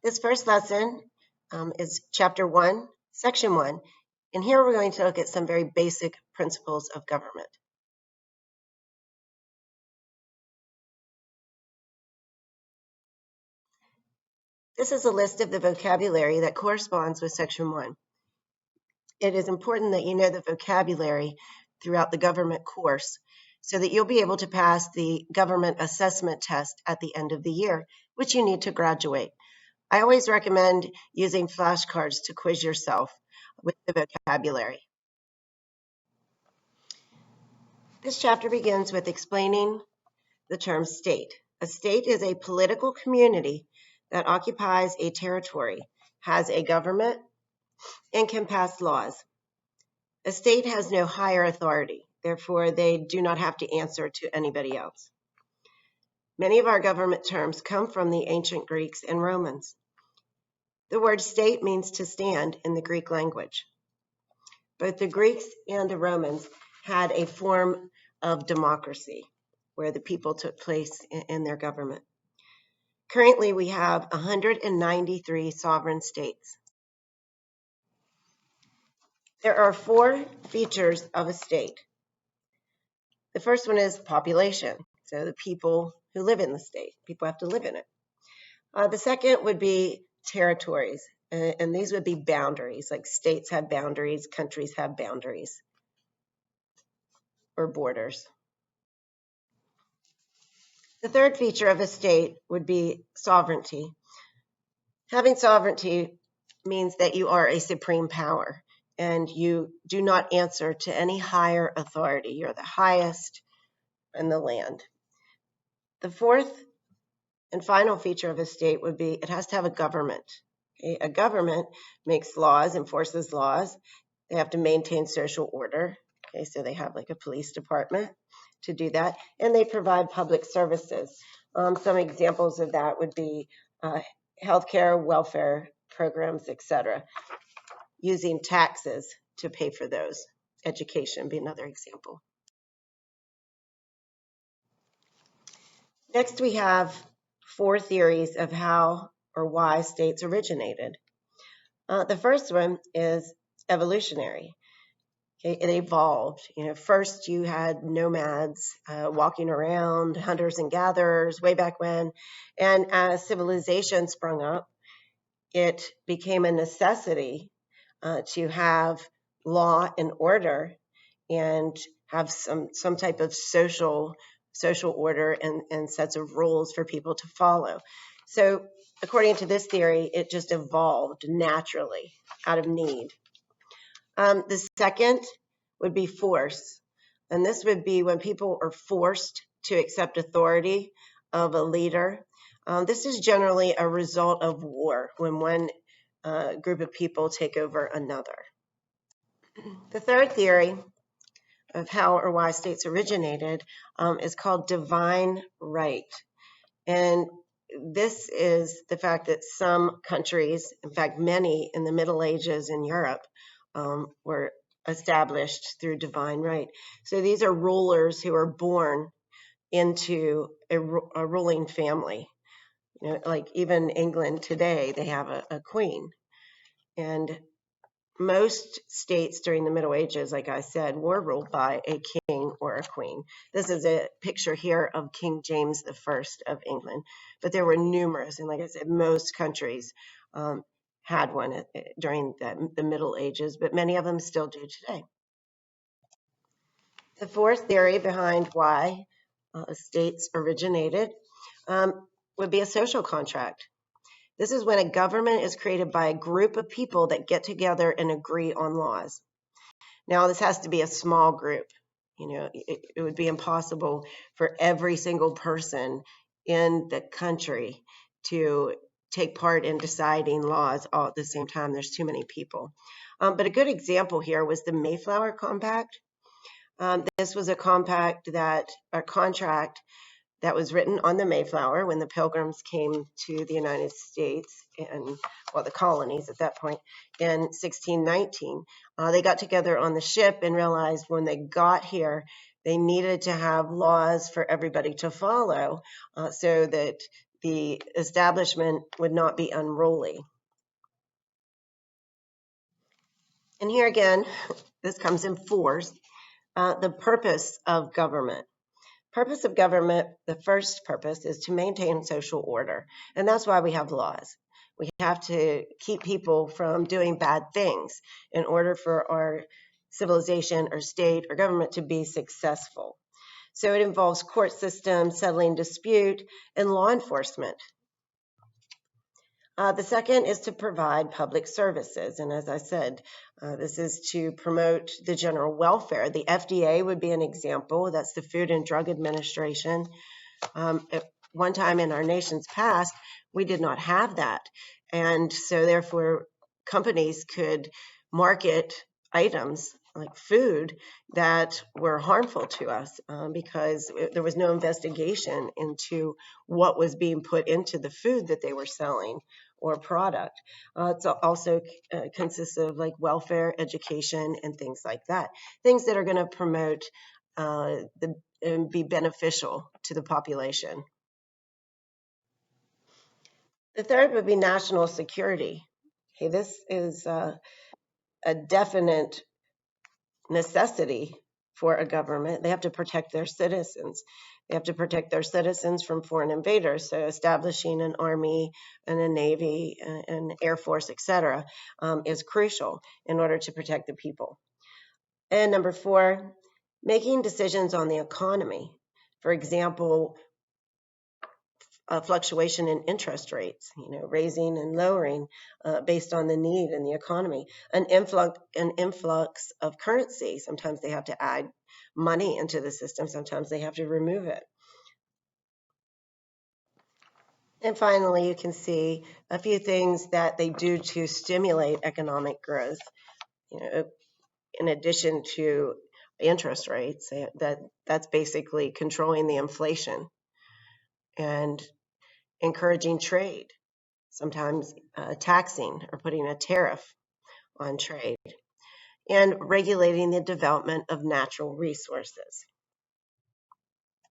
This first lesson is Chapter 1, Section 1, and here we're going to look at some very basic principles of government. This is a list of the vocabulary that corresponds with Section 1. It is important that you know the vocabulary throughout the government course so that you'll be able to pass the government assessment test at the end of the year, which you need to graduate. I always recommend using flashcards to quiz yourself with the vocabulary. This chapter begins with explaining the term state. A state is a political community that occupies a territory, has a government, and can pass laws. A state has no higher authority, therefore they do not have to answer to anybody else. Many of our government terms come from the ancient Greeks and Romans. The word state means to stand in the Greek language. Both the Greeks and the Romans had a form of democracy where the people took place in their government. Currently, we have 193 sovereign states. There are 4 features of a state. The first one is population, so the people who live in the state. People have to live in it. The second would be territories, and these would be boundaries, like states have boundaries, countries have boundaries, or borders. The third feature of a state would be sovereignty. Having sovereignty means that you are a supreme power and you do not answer to any higher authority. You're the highest in the land. The fourth and final feature of a state would be it has to have a government. Okay? A government makes laws, enforces laws. They have to maintain social order. Okay, so they have like a police department to do that, and they provide public services. Some examples of that would be healthcare, welfare programs, etc. Using taxes to pay for those. Education would be another example. Next, we have 4 theories of how or why states originated. The first one is evolutionary. Okay, it evolved. First you had nomads walking around, hunters and gatherers way back when, and as civilization sprung up, it became a necessity to have law and order and have some type of social order and sets of rules for people to follow. So according to this theory, it just evolved naturally out of need. The second would be force, and this would be when people are forced to accept authority of a leader. This is generally a result of war, when one group of people take over another. The third theory of how or why states originated is called divine right. And this is the fact that some countries, in fact many in the Middle Ages in Europe, were established through divine right. So these are rulers who are born into a ruling family. Like even England today, they have a queen. And most states during the Middle Ages, like I said, were ruled by a king or a queen. This is a picture here of King James I of England, but there were numerous, and like I said, most countries had one during the Middle Ages, but many of them still do today. The fourth theory behind why states originated would be a social contract. This is when a government is created by a group of people that get together and agree on laws. Now, this has to be a small group. It would be impossible for every single person in the country to take part in deciding laws all at the same time. There's too many people. But a good example here was the Mayflower Compact. This was a contract that was written on the Mayflower when the Pilgrims came to the United States and, the colonies at that point in 1619. They got together on the ship and realized when they got here, they needed to have laws for everybody to follow so that the establishment would not be unruly. And here again, this comes in fours, the purpose of government. Purpose of government, the first purpose is to maintain social order. And that's why we have laws. We have to keep people from doing bad things in order for our civilization or state or government to be successful. So it involves court systems, settling dispute, and law enforcement. The second is to provide public services. And as I said, this is to promote the general welfare. The FDA would be an example. That's the Food and Drug Administration. At one time in our nation's past, we did not have that. And so therefore, companies could market items like food that were harmful to us because there was no investigation into what was being put into the food that they were selling or product. It also consists of like welfare, education, and things like that. Things that are going to promote and be beneficial to the population. The third would be national security. Okay, this is a definite necessity for a government. They have to protect their citizens. They have to protect their citizens from foreign invaders. So establishing an army and a navy, an air force, etc., is crucial in order to protect the people. And number four, making decisions on the economy. For example, a fluctuation in interest rates, raising and lowering based on the need in the economy, an influx of currency. Sometimes they have to add money into the system, sometimes they have to remove it. And finally, you can see a few things that they do to stimulate economic growth. In addition to interest rates, that's basically controlling the inflation and encouraging trade, sometimes taxing or putting a tariff on trade, and regulating the development of natural resources.